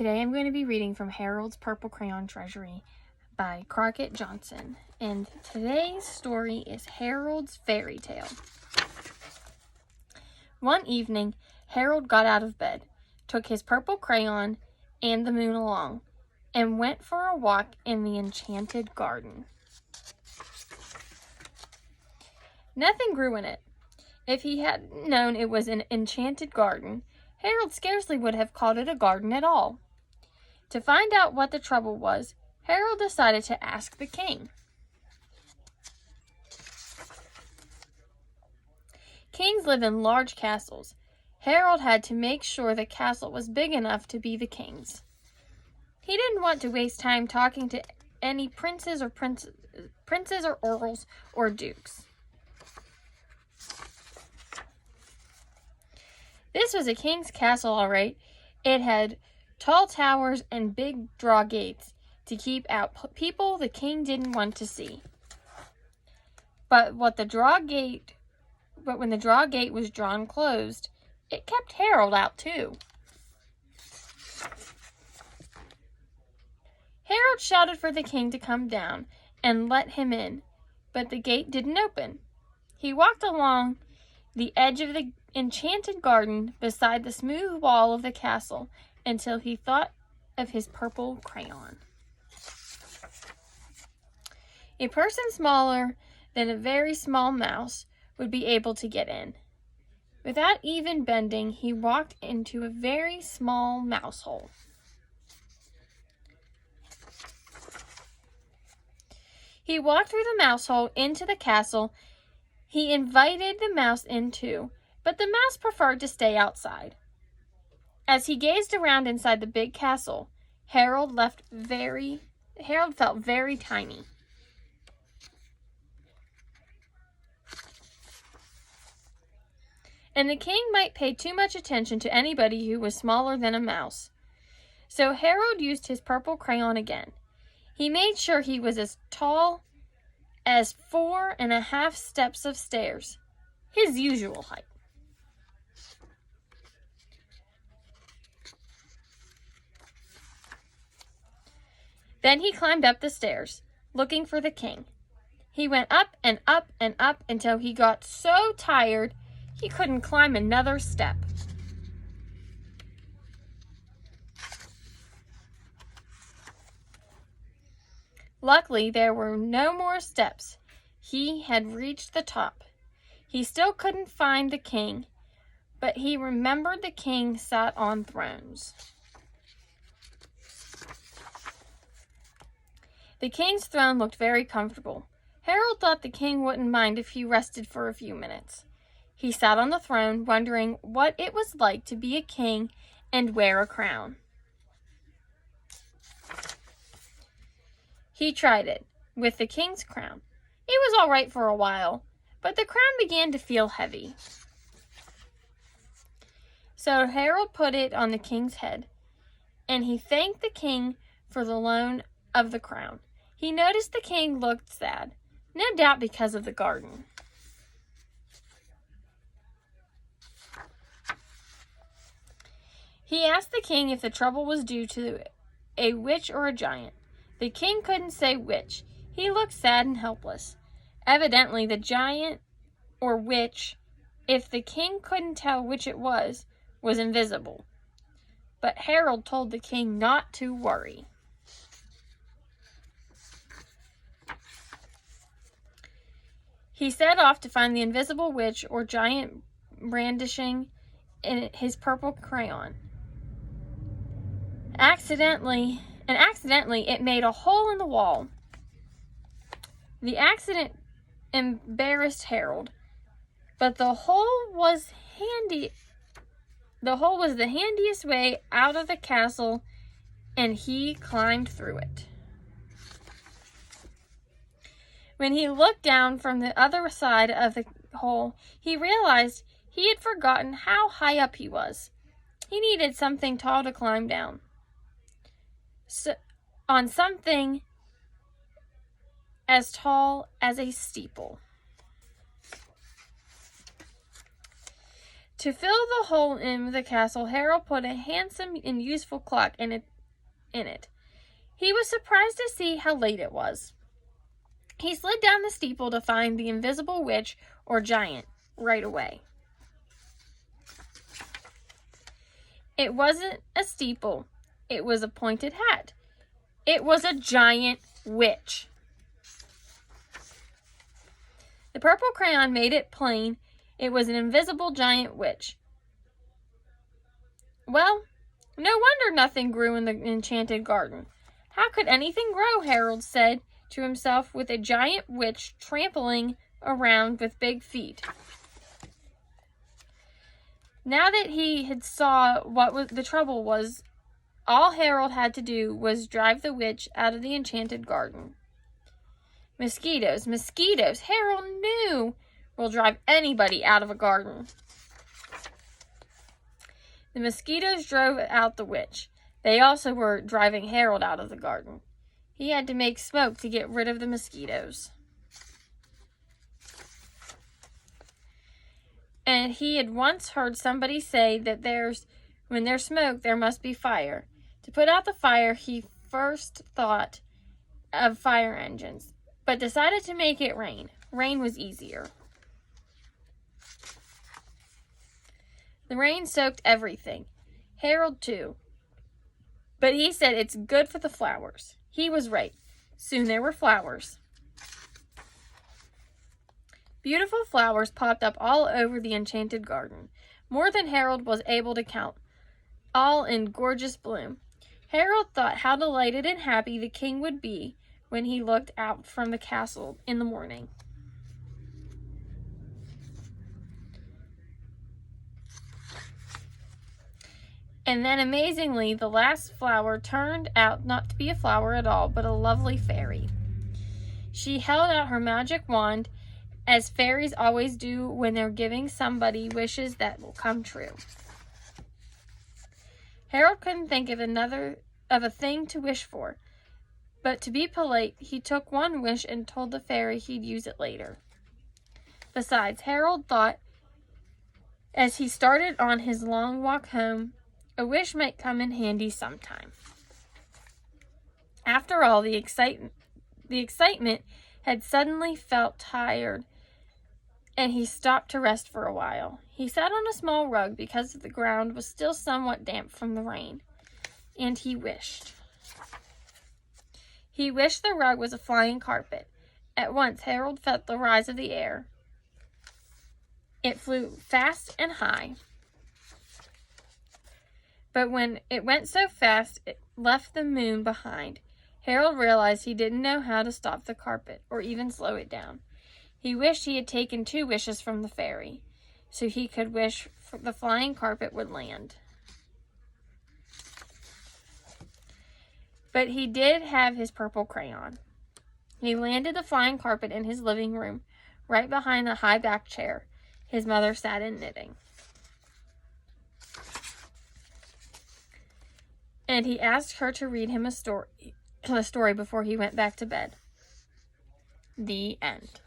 Today I'm going to be reading from Harold's Purple Crayon Treasury by Crockett Johnson. And today's story is Harold's Fairy Tale. One evening, Harold got out of bed, took his purple crayon and the moon along, and went for a walk in the enchanted garden. Nothing grew in it. If he hadn't known it was an enchanted garden, Harold scarcely would have called it a garden at all. To find out what the trouble was, Harold decided to ask the king. Kings live in large castles. Harold had to make sure the castle was big enough to be the king's. He didn't want to waste time talking to any princes or earls or dukes. This was a king's castle, all right. It had tall towers and big draw gates to keep out people the king didn't want to see. But when the draw gate was drawn closed, it kept Harold out too. Harold shouted for the king to come down and let him in, but the gate didn't open. He walked along the edge of the enchanted garden beside the smooth wall of the castle until he thought of his purple crayon. A person smaller than a very small mouse would be able to get in. Without even bending, he walked into a very small mouse hole. He walked through the mouse hole into the castle. He invited the mouse in too, but the mouse preferred to stay outside. As he gazed around inside the big castle, Harold felt very tiny. And the king might pay too much attention to anybody who was smaller than a mouse. So Harold used his purple crayon again. He made sure he was as tall as 4.5 steps of stairs, his usual height. Then he climbed up the stairs, looking for the king. He went up and up and up until he got so tired he couldn't climb another step. Luckily, there were no more steps. He had reached the top. He still couldn't find the king, but he remembered the king sat on thrones. The king's throne looked very comfortable. Harold thought the king wouldn't mind if he rested for a few minutes. He sat on the throne, wondering what it was like to be a king and wear a crown. He tried it with the king's crown. It was all right for a while, but the crown began to feel heavy. So Harold put it on the king's head, and he thanked the king for the loan of the crown. He noticed the king looked sad, no doubt because of the garden. He asked the king if the trouble was due to a witch or a giant. The king couldn't say which. He looked sad and helpless. Evidently, the giant or witch, if the king couldn't tell which it was invisible. But Harold told the king not to worry. He set off to find the invisible witch or giant brandishing in his purple crayon. Accidentally, it made a hole in the wall. The accident embarrassed Harold, but the hole was the handiest way out of the castle, and he climbed through it. When he looked down from the other side of the hole, he realized he had forgotten how high up he was. He needed something tall to climb down. On something as tall as a steeple. To fill the hole in the castle, Harold put a handsome and useful clock in it. He was surprised to see how late it was. He slid down the steeple to find the invisible witch or giant right away. It wasn't a steeple. It was a pointed hat. It was a giant witch. The purple crayon made it plain. It was an invisible giant witch. Well, no wonder nothing grew in the enchanted garden. How could anything grow, Harold said to himself, with a giant witch trampling around with big feet. Now that he had saw what the trouble was, all Harold had to do was drive the witch out of the enchanted garden. Mosquitoes, mosquitoes, Harold knew, will drive anybody out of a garden. The mosquitoes drove out the witch. They also were driving Harold out of the garden. He had to make smoke to get rid of the mosquitoes. And he had once heard somebody say that when there's smoke, there must be fire. To put out the fire, he first thought of fire engines, but decided to make it rain. Rain was easier. The rain soaked everything. Harold too. But he said it's good for the flowers. He was right. Soon there were flowers. Beautiful flowers popped up all over the enchanted garden, more than Harold was able to count, all in gorgeous bloom. Harold thought how delighted and happy the king would be when he looked out from the castle in the morning. And then, amazingly, the last flower turned out not to be a flower at all, but a lovely fairy. She held out her magic wand, as fairies always do when they're giving somebody wishes that will come true. Harold couldn't think of a thing to wish for, but to be polite, he took one wish and told the fairy he'd use it later. Besides, Harold thought, as he started on his long walk home, a wish might come in handy sometime. After all, the excitement had suddenly felt tired, and he stopped to rest for a while. He sat on a small rug because the ground was still somewhat damp from the rain, and he wished. He wished the rug was a flying carpet. At once, Harold felt the rise of the air. It flew fast and high. But when it went so fast, it left the moon behind. Harold realized he didn't know how to stop the carpet, or even slow it down. He wished he had taken 2 wishes from the fairy, so he could wish the flying carpet would land. But he did have his purple crayon. He landed the flying carpet in his living room, right behind the high-backed chair his mother sat in knitting. And he asked her to read him a story before he went back to bed. The end.